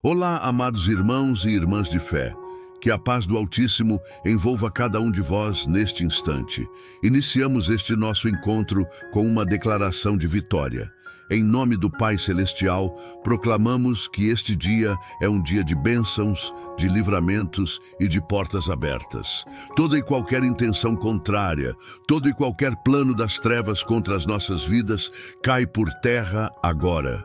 Olá, amados irmãos e irmãs de fé. Que a paz do Altíssimo envolva cada um de vós neste instante. Iniciamos este nosso encontro com uma declaração de vitória. Em nome do Pai Celestial, proclamamos que este dia é um dia de bênçãos, de livramentos e de portas abertas. Toda e qualquer intenção contrária, todo e qualquer plano das trevas contra as nossas vidas cai por terra agora.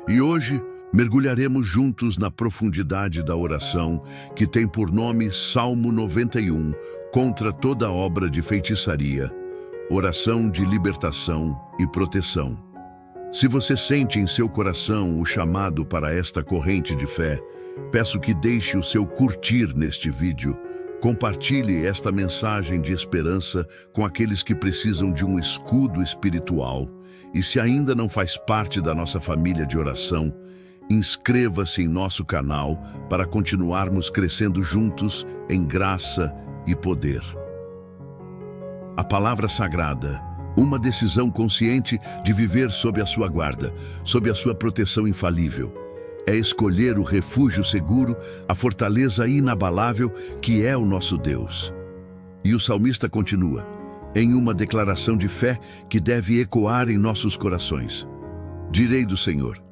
E hoje, mergulharemos juntos na profundidade da oração, que tem por nome Salmo 91, contra toda obra de feitiçaria, oração de libertação e proteção. Se você sente em seu coração o chamado para esta corrente de fé, peço que deixe o seu curtir neste vídeo. Compartilhe esta mensagem de esperança com aqueles que precisam de um escudo espiritual. E se ainda não faz parte da nossa família de oração, inscreva-se em nosso canal para continuarmos crescendo juntos em graça e poder. A palavra sagrada, uma decisão consciente de viver sob a sua guarda, sob a sua proteção infalível. É escolher o refúgio seguro, a fortaleza inabalável que é o nosso Deus. E o salmista continua, em uma declaração de fé que deve ecoar em nossos corações. Direi do Senhor: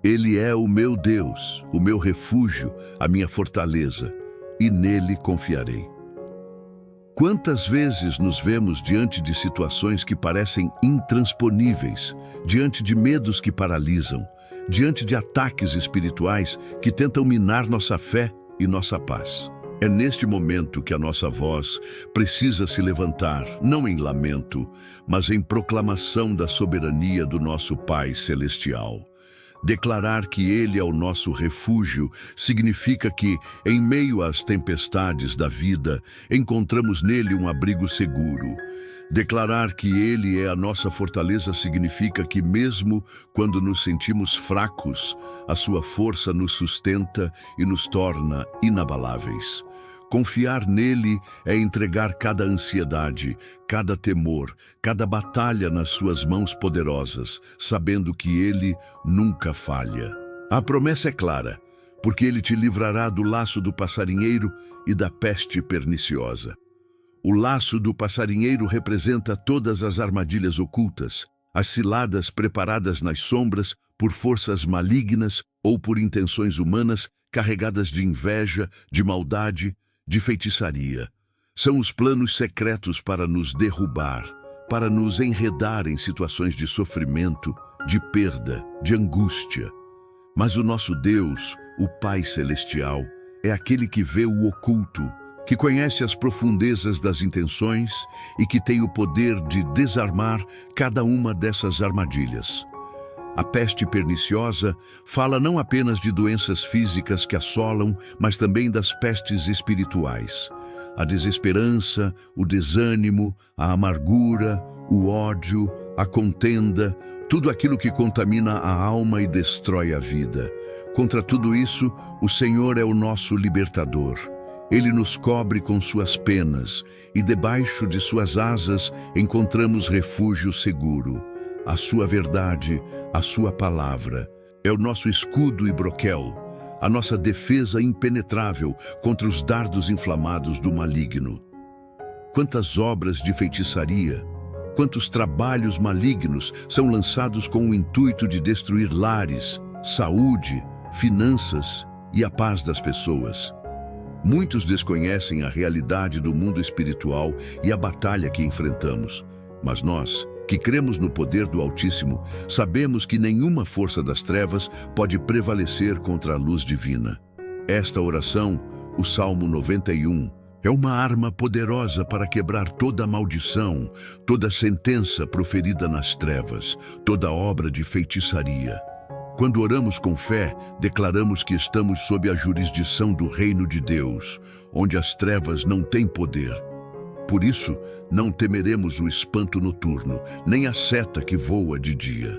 Ele é o meu Deus, o meu refúgio, a minha fortaleza, e nele confiarei. Quantas vezes nos vemos diante de situações que parecem intransponíveis, diante de medos que paralisam, diante de ataques espirituais que tentam minar nossa fé e nossa paz. É neste momento que a nossa voz precisa se levantar, não em lamento, mas em proclamação da soberania do nosso Pai Celestial. Declarar que Ele é o nosso refúgio significa que, em meio às tempestades da vida, encontramos nele um abrigo seguro. Declarar que Ele é a nossa fortaleza significa que, mesmo quando nos sentimos fracos, a sua força nos sustenta e nos torna inabaláveis. Confiar nele é entregar cada ansiedade, cada temor, cada batalha nas suas mãos poderosas, sabendo que ele nunca falha. A promessa é clara, porque ele te livrará do laço do passarinheiro e da peste perniciosa. O laço do passarinheiro representa todas as armadilhas ocultas, as ciladas preparadas nas sombras por forças malignas ou por intenções humanas carregadas de inveja, de maldade, de feitiçaria. São os planos secretos para nos derrubar, para nos enredar em situações de sofrimento, de perda, de angústia. Mas o nosso Deus, o Pai Celestial, é aquele que vê o oculto, que conhece as profundezas das intenções e que tem o poder de desarmar cada uma dessas armadilhas. A peste perniciosa fala não apenas de doenças físicas que assolam, mas também das pestes espirituais. A desesperança, o desânimo, a amargura, o ódio, a contenda, tudo aquilo que contamina a alma e destrói a vida. Contra tudo isso, o Senhor é o nosso libertador. Ele nos cobre com suas penas e debaixo de suas asas encontramos refúgio seguro. A sua verdade, a sua palavra, é o nosso escudo e broquel, a nossa defesa impenetrável contra os dardos inflamados do maligno. Quantas obras de feitiçaria, quantos trabalhos malignos são lançados com o intuito de destruir lares, saúde, finanças e a paz das pessoas. Muitos desconhecem a realidade do mundo espiritual e a batalha que enfrentamos, mas nós, que cremos no poder do Altíssimo, sabemos que nenhuma força das trevas pode prevalecer contra a luz divina. Esta oração, o Salmo 91, é uma arma poderosa para quebrar toda maldição, toda sentença proferida nas trevas, toda obra de feitiçaria. Quando oramos com fé, declaramos que estamos sob a jurisdição do reino de Deus, onde as trevas não têm poder. Por isso, não temeremos o espanto noturno, nem a seta que voa de dia.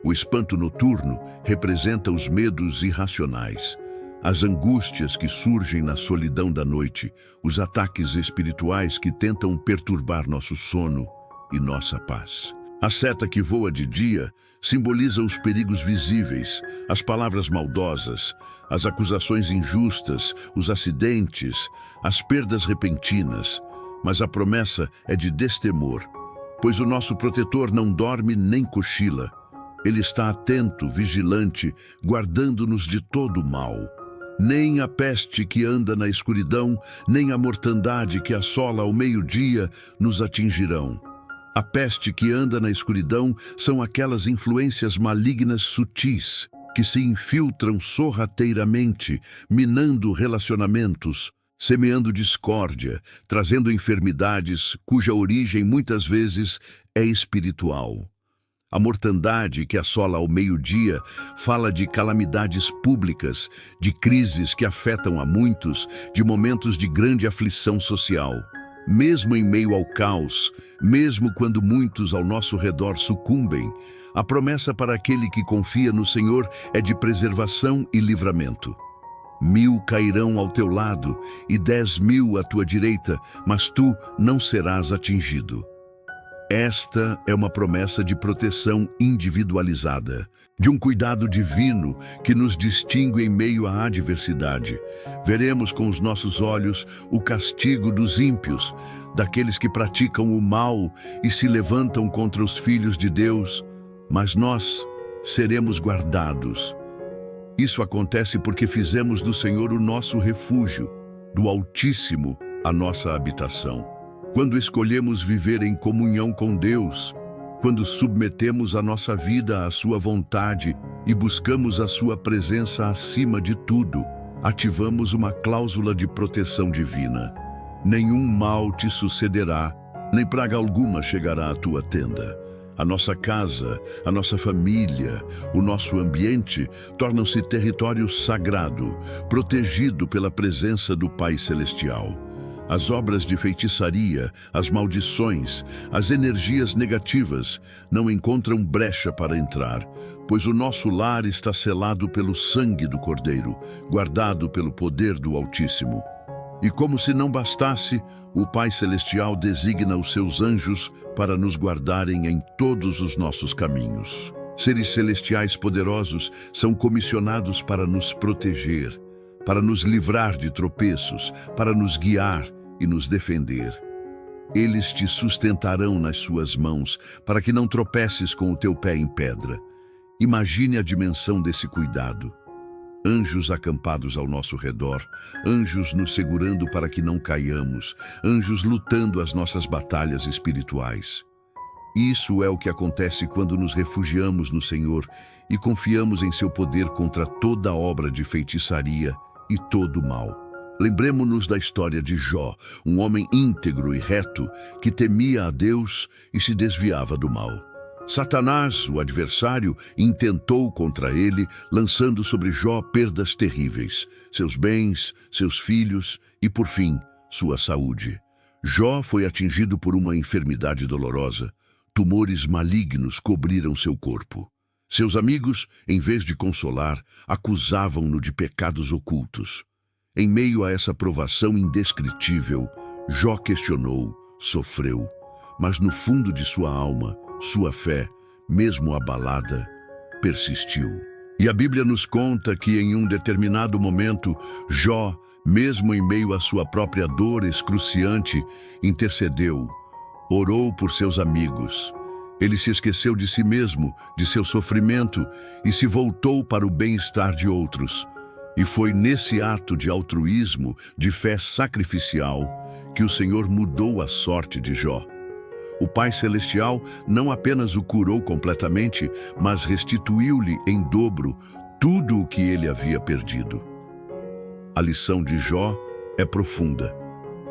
O espanto noturno representa os medos irracionais, as angústias que surgem na solidão da noite, os ataques espirituais que tentam perturbar nosso sono e nossa paz. A seta que voa de dia simboliza os perigos visíveis, as palavras maldosas, as acusações injustas, os acidentes, as perdas repentinas. Mas a promessa é de destemor, pois o nosso protetor não dorme nem cochila. Ele está atento, vigilante, guardando-nos de todo o mal. Nem a peste que anda na escuridão, nem a mortandade que assola ao meio-dia nos atingirão. A peste que anda na escuridão são aquelas influências malignas sutis que se infiltram sorrateiramente, minando relacionamentos, semeando discórdia, trazendo enfermidades cuja origem muitas vezes é espiritual. A mortandade que assola ao meio-dia fala de calamidades públicas, de crises que afetam a muitos, de momentos de grande aflição social. Mesmo em meio ao caos, mesmo quando muitos ao nosso redor sucumbem, a promessa para aquele que confia no Senhor é de preservação e livramento. 1000 cairão ao teu lado e 10.000 à tua direita, mas tu não serás atingido. Esta é uma promessa de proteção individualizada, de um cuidado divino que nos distingue em meio à adversidade. Veremos com os nossos olhos o castigo dos ímpios, daqueles que praticam o mal e se levantam contra os filhos de Deus, mas nós seremos guardados. Isso acontece porque fizemos do Senhor o nosso refúgio, do Altíssimo a nossa habitação. Quando escolhemos viver em comunhão com Deus, quando submetemos a nossa vida à sua vontade e buscamos a sua presença acima de tudo, ativamos uma cláusula de proteção divina. Nenhum mal te sucederá, nem praga alguma chegará à tua tenda. A nossa casa, a nossa família, o nosso ambiente tornam-se território sagrado, protegido pela presença do Pai Celestial. As obras de feitiçaria, as maldições, as energias negativas não encontram brecha para entrar, pois o nosso lar está selado pelo sangue do Cordeiro, guardado pelo poder do Altíssimo. E como se não bastasse, o Pai Celestial designa os seus anjos para nos guardarem em todos os nossos caminhos. Seres celestiais poderosos são comissionados para nos proteger, para nos livrar de tropeços, para nos guiar e nos defender. Eles te sustentarão nas suas mãos, para que não tropeces com o teu pé em pedra. Imagine a dimensão desse cuidado. Anjos acampados ao nosso redor, anjos nos segurando para que não caiamos, anjos lutando as nossas batalhas espirituais. Isso é o que acontece quando nos refugiamos no Senhor e confiamos em seu poder contra toda obra de feitiçaria e todo o mal. Lembremo-nos da história de Jó, um homem íntegro e reto que temia a Deus e se desviava do mal. Satanás, o adversário, intentou contra ele, lançando sobre Jó perdas terríveis, seus bens, seus filhos e, por fim, sua saúde. Jó foi atingido por uma enfermidade dolorosa. Tumores malignos cobriram seu corpo. Seus amigos, em vez de consolar, acusavam-no de pecados ocultos. Em meio a essa provação indescritível, Jó questionou, sofreu, mas no fundo de sua alma, sua fé, mesmo abalada, persistiu. E a Bíblia nos conta que em um determinado momento, Jó, mesmo em meio à sua própria dor excruciante, intercedeu, orou por seus amigos. Ele se esqueceu de si mesmo, de seu sofrimento, e se voltou para o bem-estar de outros. E foi nesse ato de altruísmo, de fé sacrificial, que o Senhor mudou a sorte de Jó. O Pai Celestial não apenas o curou completamente, mas restituiu-lhe em dobro tudo o que ele havia perdido. A lição de Jó é profunda.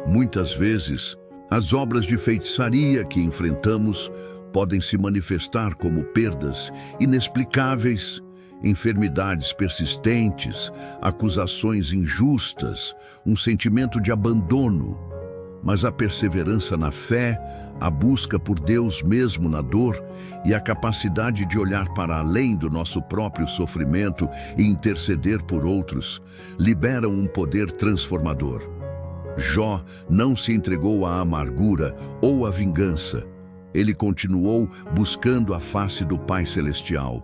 Muitas vezes, as obras de feitiçaria que enfrentamos podem se manifestar como perdas inexplicáveis, enfermidades persistentes, acusações injustas, um sentimento de abandono. Mas a perseverança na fé, a busca por Deus mesmo na dor e a capacidade de olhar para além do nosso próprio sofrimento e interceder por outros, liberam um poder transformador. Jó não se entregou à amargura ou à vingança. ele continuou buscando a face do Pai Celestial.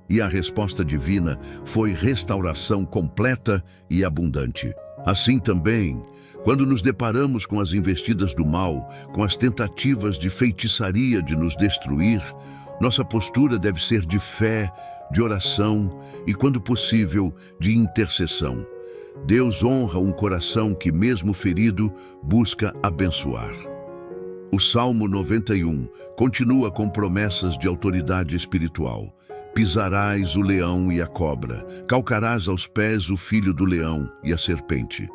E a resposta divina foi restauração completa e abundante. Assim também, quando nos deparamos com as investidas do mal, com as tentativas de feitiçaria de nos destruir, nossa postura deve ser de fé, de oração e, quando possível, de intercessão. Deus honra um coração que, mesmo ferido, busca abençoar. O Salmo 91 continua com promessas de autoridade espiritual. Pisarás o leão e a cobra, calcarás aos pés o filho do leão e a serpente.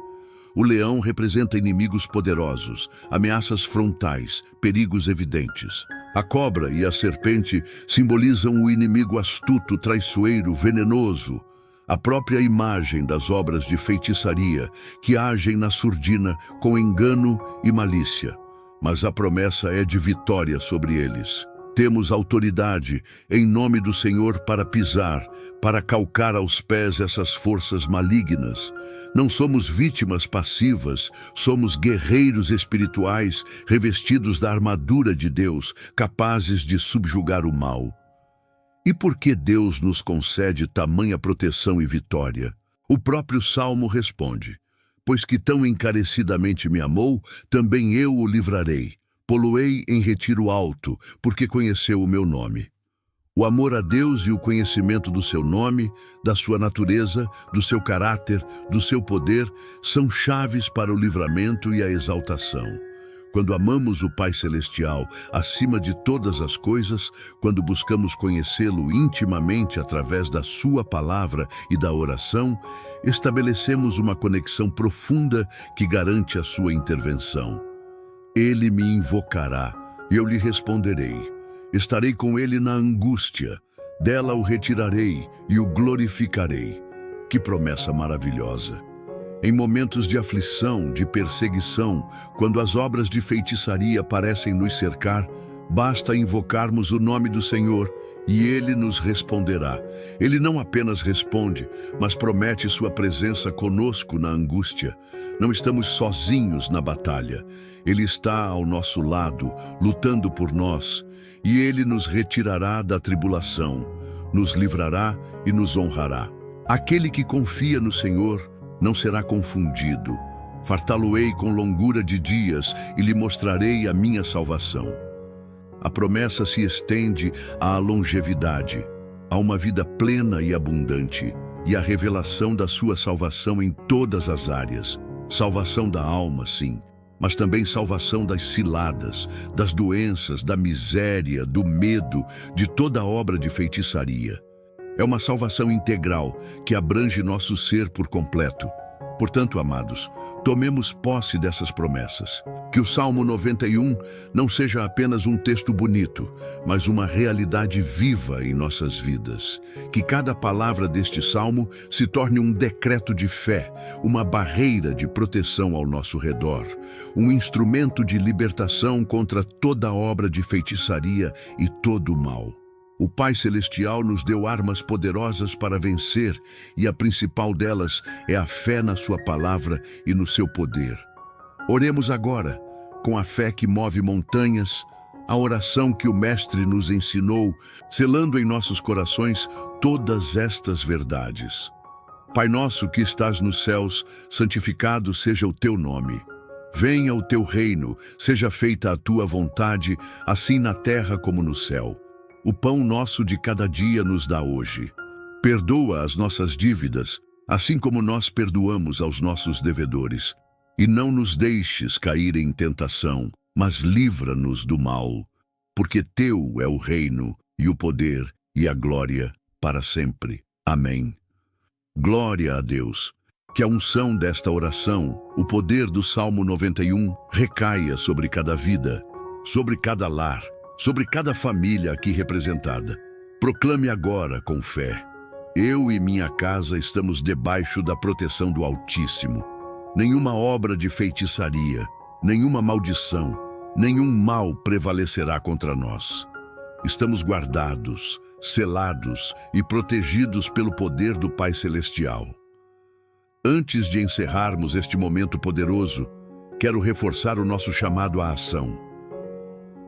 O leão representa inimigos poderosos, ameaças frontais, perigos evidentes. A cobra e a serpente simbolizam o inimigo astuto, traiçoeiro, venenoso, a própria imagem das obras de feitiçaria que agem na surdina com engano e malícia. Mas a promessa é de vitória sobre eles. Temos autoridade em nome do Senhor para pisar, para calcar aos pés essas forças malignas. Não somos vítimas passivas, somos guerreiros espirituais revestidos da armadura de Deus, capazes de subjugar o mal. E por que Deus nos concede tamanha proteção e vitória? O próprio Salmo responde: pois que tão encarecidamente me amou, também eu o livrarei. Pô-lo-ei em retiro alto, porque conheceu o meu nome. O amor a Deus e o conhecimento do seu nome, da sua natureza, do seu caráter, do seu poder, são chaves para o livramento e a exaltação. Quando amamos o Pai Celestial acima de todas as coisas, quando buscamos conhecê-lo intimamente através da sua palavra e da oração, estabelecemos uma conexão profunda que garante a sua intervenção. Ele me invocará, e eu lhe responderei. Estarei com ele na angústia, dela o retirarei e o glorificarei. Que promessa maravilhosa! Em momentos de aflição, de perseguição, quando as obras de feitiçaria parecem nos cercar, basta invocarmos o nome do Senhor e Ele nos responderá. Ele não apenas responde, mas promete sua presença conosco na angústia. Não estamos sozinhos na batalha. Ele está ao nosso lado, lutando por nós, e Ele nos retirará da tribulação, nos livrará e nos honrará. Aquele que confia no Senhor não será confundido. Fartá-lo-ei com longura de dias e lhe mostrarei a minha salvação. A promessa se estende à longevidade, a uma vida plena e abundante, e à revelação da sua salvação em todas as áreas. Salvação da alma, sim, mas também salvação das ciladas, das doenças, da miséria, do medo, de toda obra de feitiçaria. É uma salvação integral que abrange nosso ser por completo. Portanto, amados, tomemos posse dessas promessas. Que o Salmo 91 não seja apenas um texto bonito, mas uma realidade viva em nossas vidas. Que cada palavra deste Salmo se torne um decreto de fé, uma barreira de proteção ao nosso redor, um instrumento de libertação contra toda obra de feitiçaria e todo o mal. O Pai Celestial nos deu armas poderosas para vencer, e a principal delas é a fé na sua palavra e no seu poder. Oremos agora, com a fé que move montanhas, a oração que o Mestre nos ensinou, selando em nossos corações todas estas verdades. Pai nosso que estás nos céus, santificado seja o teu nome. Venha o teu reino, seja feita a tua vontade, assim na terra como no céu. O pão nosso de cada dia nos dá hoje. Perdoa as nossas dívidas, assim como nós perdoamos aos nossos devedores. E não nos deixes cair em tentação, mas livra-nos do mal. Porque teu é o reino, e o poder, e a glória, para sempre. Amém. Glória a Deus. Que a unção desta oração, o poder do Salmo 91, recaia sobre cada vida, sobre cada lar, sobre cada família aqui representada. Proclame agora com fé: eu e minha casa estamos debaixo da proteção do Altíssimo. Nenhuma obra de feitiçaria, nenhuma maldição, nenhum mal prevalecerá contra nós. Estamos guardados, selados e protegidos pelo poder do Pai Celestial. Antes de encerrarmos este momento poderoso, quero reforçar o nosso chamado à ação.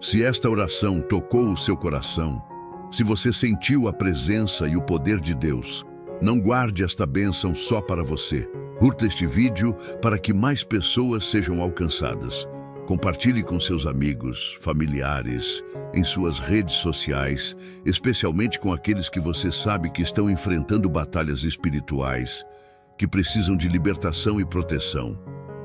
Se esta oração tocou o seu coração, se você sentiu a presença e o poder de Deus, não guarde esta bênção só para você. Curta este vídeo para que mais pessoas sejam alcançadas. Compartilhe com seus amigos, familiares, em suas redes sociais, especialmente com aqueles que você sabe que estão enfrentando batalhas espirituais, que precisam de libertação e proteção.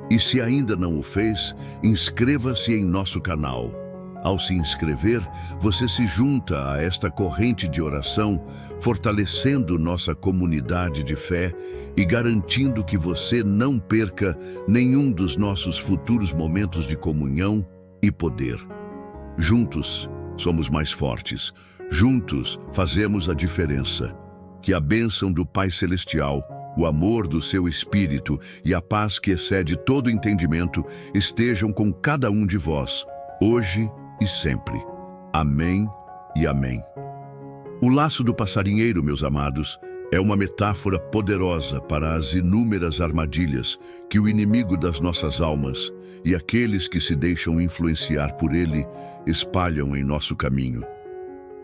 E se ainda não o fez, inscreva-se em nosso canal. Ao se inscrever, você se junta a esta corrente de oração, fortalecendo nossa comunidade de fé e garantindo que você não perca nenhum dos nossos futuros momentos de comunhão e poder. Juntos, somos mais fortes. Juntos, fazemos a diferença. Que a bênção do Pai Celestial, o amor do seu Espírito e a paz que excede todo entendimento estejam com cada um de vós, hoje e sempre. Amém e amém. O laço do passarinheiro, meus amados, é uma metáfora poderosa para as inúmeras armadilhas que o inimigo das nossas almas e aqueles que se deixam influenciar por ele espalham em nosso caminho.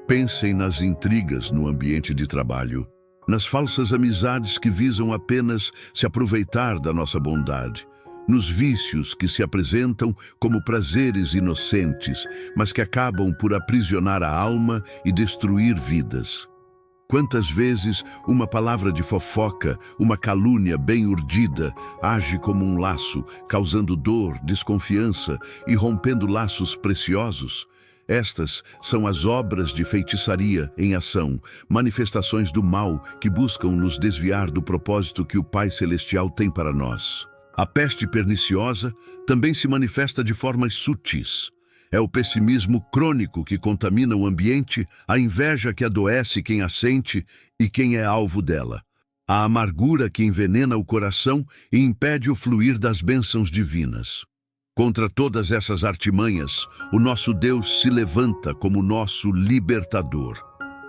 Pensem nas intrigas no ambiente de trabalho, nas falsas amizades que visam apenas se aproveitar da nossa bondade, nos vícios que se apresentam como prazeres inocentes, mas que acabam por aprisionar a alma e destruir vidas. Quantas vezes uma palavra de fofoca, uma calúnia bem urdida, age como um laço, causando dor, desconfiança e rompendo laços preciosos? Estas são as obras de feitiçaria em ação, manifestações do mal que buscam nos desviar do propósito que o Pai Celestial tem para nós. A peste perniciosa também se manifesta de formas sutis. É o pessimismo crônico que contamina o ambiente, a inveja que adoece quem a sente e quem é alvo dela, a amargura que envenena o coração e impede o fluir das bênçãos divinas. Contra todas essas artimanhas, o nosso Deus se levanta como nosso libertador.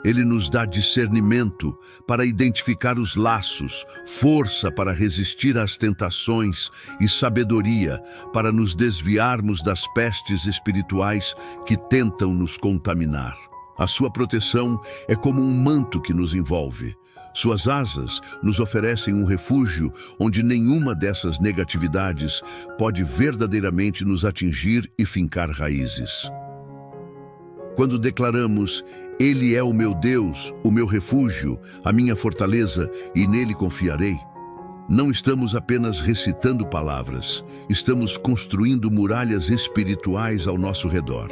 Ele nos dá discernimento para identificar os laços, força para resistir às tentações e sabedoria para nos desviarmos das pestes espirituais que tentam nos contaminar. A sua proteção é como um manto que nos envolve. Suas asas nos oferecem um refúgio onde nenhuma dessas negatividades pode verdadeiramente nos atingir e fincar raízes. Quando declaramos: Ele é o meu Deus, o meu refúgio, a minha fortaleza, e nele confiarei, não estamos apenas recitando palavras, estamos construindo muralhas espirituais ao nosso redor.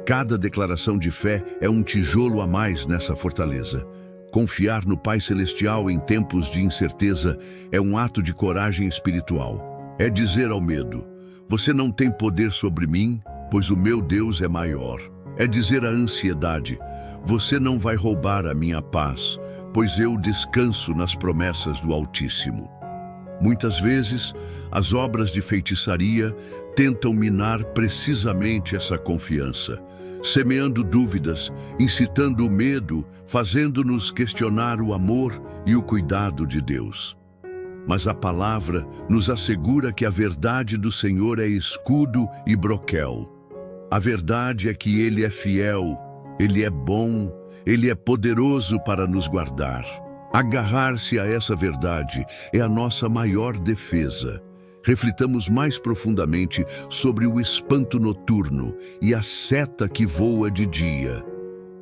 Cada declaração de fé é um tijolo a mais nessa fortaleza. Confiar no Pai Celestial em tempos de incerteza é um ato de coragem espiritual. É dizer ao medo: você não tem poder sobre mim, pois o meu Deus é maior. É dizer à ansiedade: você não vai roubar a minha paz, pois eu descanso nas promessas do Altíssimo. Muitas vezes, as obras de feitiçaria tentam minar precisamente essa confiança, semeando dúvidas, incitando o medo, fazendo-nos questionar o amor e o cuidado de Deus. Mas a palavra nos assegura que a verdade do Senhor é escudo e broquel. A verdade é que Ele é fiel, Ele é bom, Ele é poderoso para nos guardar. Agarrar-se a essa verdade é a nossa maior defesa. Reflitamos mais profundamente sobre o espanto noturno e a seta que voa de dia.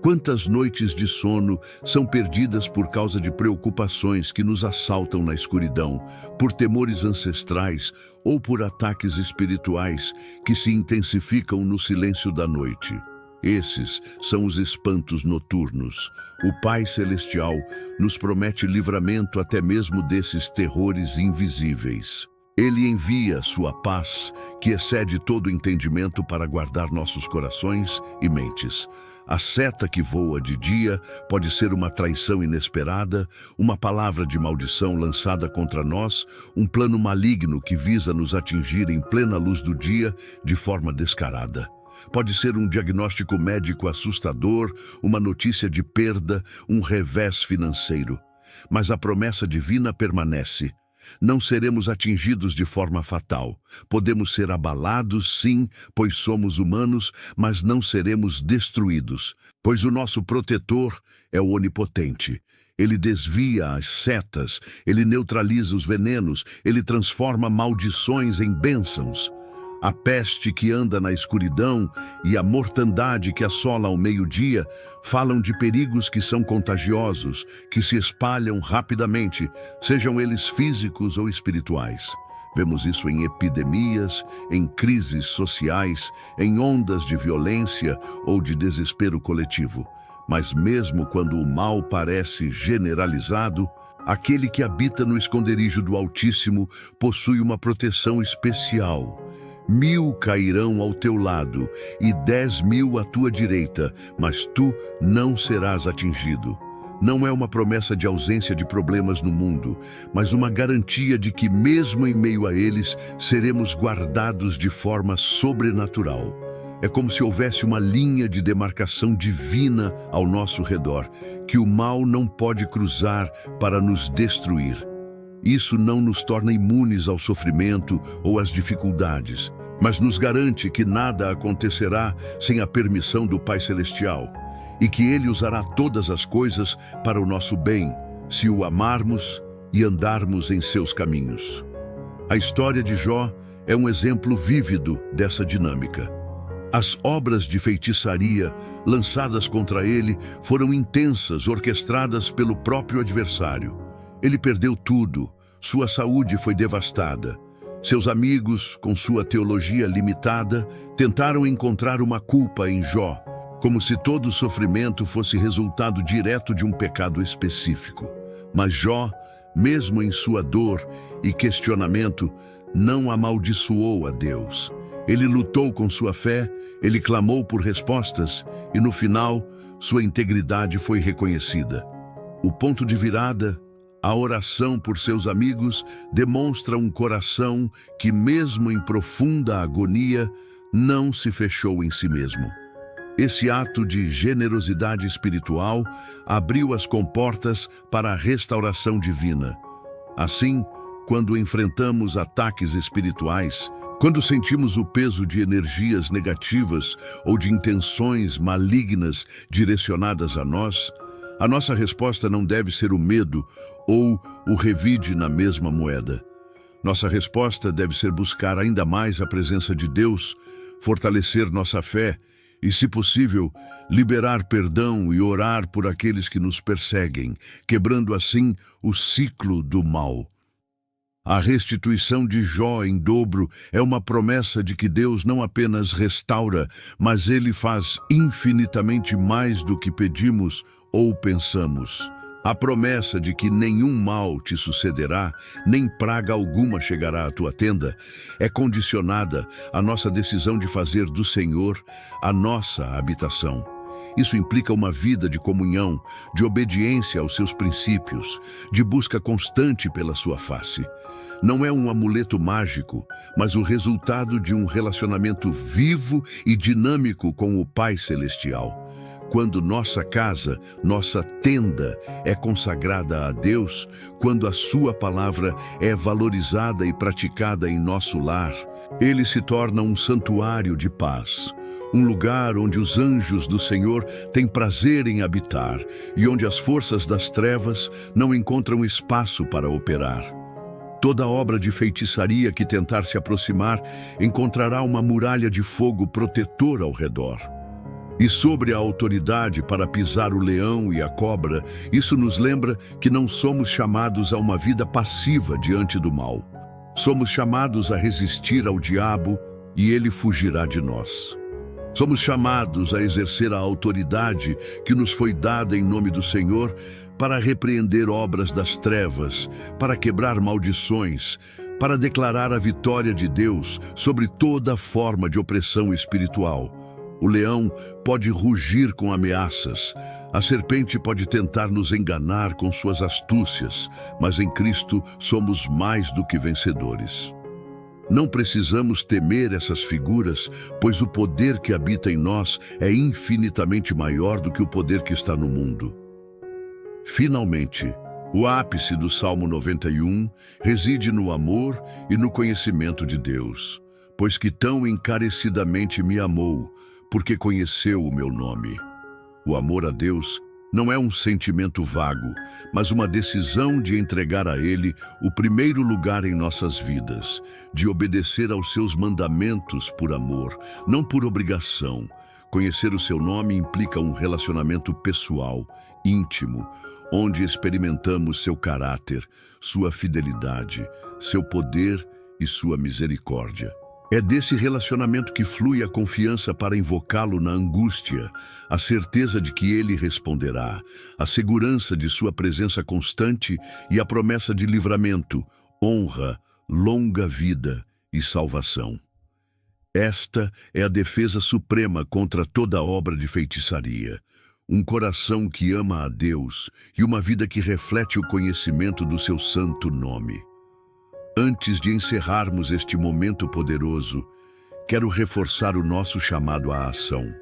Quantas noites de sono são perdidas por causa de preocupações que nos assaltam na escuridão, por temores ancestrais ou por ataques espirituais que se intensificam no silêncio da noite. Esses são os espantos noturnos. O Pai Celestial nos promete livramento até mesmo desses terrores invisíveis. Ele envia sua paz, que excede todo entendimento, para guardar nossos corações e mentes. A seta que voa de dia pode ser uma traição inesperada, uma palavra de maldição lançada contra nós, um plano maligno que visa nos atingir em plena luz do dia de forma descarada. Pode ser um diagnóstico médico assustador, uma notícia de perda, um revés financeiro. Mas a promessa divina permanece. não seremos atingidos de forma fatal. Podemos ser abalados, sim, pois somos humanos, mas não seremos destruídos, pois o nosso protetor é o Onipotente. Ele desvia as setas, ele neutraliza os venenos, ele transforma maldições em bênçãos. A peste que anda na escuridão e a mortandade que assola ao meio-dia falam de perigos que são contagiosos, que se espalham rapidamente, sejam eles físicos ou espirituais. Vemos isso em epidemias, em crises sociais, em ondas de violência ou de desespero coletivo. Mas mesmo quando o mal parece generalizado, aquele que habita no esconderijo do Altíssimo possui uma proteção especial. 1000 cairão ao teu lado e 10.000 à tua direita, mas tu não serás atingido. Não é uma promessa de ausência de problemas no mundo, mas uma garantia de que mesmo em meio a eles, seremos guardados de forma sobrenatural. É como se houvesse uma linha de demarcação divina ao nosso redor, que o mal não pode cruzar para nos destruir. Isso não nos torna imunes ao sofrimento ou às dificuldades, mas nos garante que nada acontecerá sem a permissão do Pai Celestial e que Ele usará todas as coisas para o nosso bem, se o amarmos e andarmos em seus caminhos. A história de Jó é um exemplo vívido dessa dinâmica. As obras de feitiçaria lançadas contra ele foram intensas, orquestradas pelo próprio adversário. Ele perdeu tudo, sua saúde foi devastada. Seus amigos, com sua teologia limitada, tentaram encontrar uma culpa em Jó, como se todo o sofrimento fosse resultado direto de um pecado específico. Mas Jó, mesmo em sua dor e questionamento, não amaldiçoou a Deus. Ele lutou com sua fé, ele clamou por respostas e, no final, sua integridade foi reconhecida. O ponto de virada, a oração por seus amigos, demonstra um coração que, mesmo em profunda agonia, não se fechou em si mesmo. Esse ato de generosidade espiritual abriu as comportas para a restauração divina. Assim, quando enfrentamos ataques espirituais, quando sentimos o peso de energias negativas ou de intenções malignas direcionadas a nós, a nossa resposta não deve ser o medo ou o revide na mesma moeda. Nossa resposta deve ser buscar ainda mais a presença de Deus, fortalecer nossa fé e, se possível, liberar perdão e orar por aqueles que nos perseguem, quebrando assim o ciclo do mal. A restituição de Jó em dobro é uma promessa de que Deus não apenas restaura, mas Ele faz infinitamente mais do que pedimos ou pensamos. A promessa de que nenhum mal te sucederá, nem praga alguma chegará à tua tenda, é condicionada à nossa decisão de fazer do Senhor a nossa habitação. Isso implica uma vida de comunhão, de obediência aos seus princípios, de busca constante pela sua face. Não é um amuleto mágico, mas o resultado de um relacionamento vivo e dinâmico com o Pai Celestial. Quando nossa casa, nossa tenda é consagrada a Deus, quando a sua palavra é valorizada e praticada em nosso lar, ele se torna um santuário de paz, um lugar onde os anjos do Senhor têm prazer em habitar e onde as forças das trevas não encontram espaço para operar. Toda obra de feitiçaria que tentar se aproximar encontrará uma muralha de fogo protetor ao redor. E sobre a autoridade para pisar o leão e a cobra, isso nos lembra que não somos chamados a uma vida passiva diante do mal. Somos chamados a resistir ao diabo e ele fugirá de nós. Somos chamados a exercer a autoridade que nos foi dada em nome do Senhor para repreender obras das trevas, para quebrar maldições, para declarar a vitória de Deus sobre toda forma de opressão espiritual. O leão pode rugir com ameaças, a serpente pode tentar nos enganar com suas astúcias, mas em Cristo somos mais do que vencedores. Não precisamos temer essas figuras, pois o poder que habita em nós é infinitamente maior do que o poder que está no mundo. Finalmente, O ápice do Salmo 91 reside no amor e no conhecimento de Deus, pois que tão encarecidamente me amou, porque conheceu o meu nome. O amor a Deus não é um sentimento vago, mas uma decisão de entregar a Ele o primeiro lugar em nossas vidas, de obedecer aos seus mandamentos por amor, não por obrigação. Conhecer o seu nome implica um relacionamento pessoal, íntimo, onde experimentamos seu caráter, sua fidelidade, seu poder e sua misericórdia. É desse relacionamento que flui a confiança para invocá-lo na angústia, a certeza de que ele responderá, a segurança de sua presença constante e a promessa de livramento, honra, longa vida e salvação. Esta é a defesa suprema contra toda obra de feitiçaria. Um coração que ama a Deus e uma vida que reflete o conhecimento do seu santo nome. Antes de encerrarmos este momento poderoso, quero reforçar o nosso chamado à ação.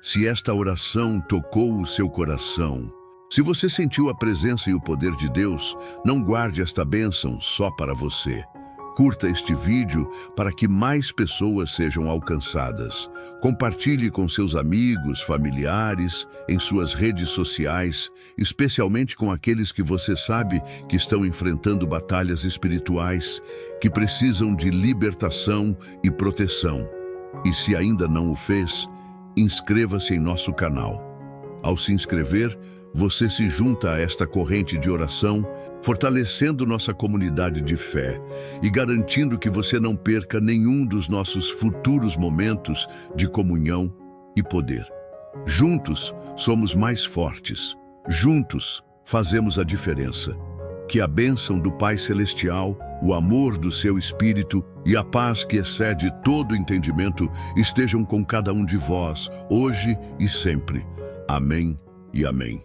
Se esta oração tocou o seu coração, se você sentiu a presença e o poder de Deus, não guarde esta bênção só para você. Curta este vídeo para que mais pessoas sejam alcançadas. Compartilhe com seus amigos, familiares, em suas redes sociais, especialmente com aqueles que você sabe que estão enfrentando batalhas espirituais, que precisam de libertação e proteção. E se ainda não o fez, inscreva-se em nosso canal. Ao se inscrever, você se junta a esta corrente de oração, fortalecendo nossa comunidade de fé e garantindo que você não perca nenhum dos nossos futuros momentos de comunhão e poder. Juntos, somos mais fortes. Juntos, fazemos a diferença. Que a bênção do Pai Celestial, o amor do seu Espírito e a paz que excede todo entendimento estejam com cada um de vós, hoje e sempre. Amém e amém.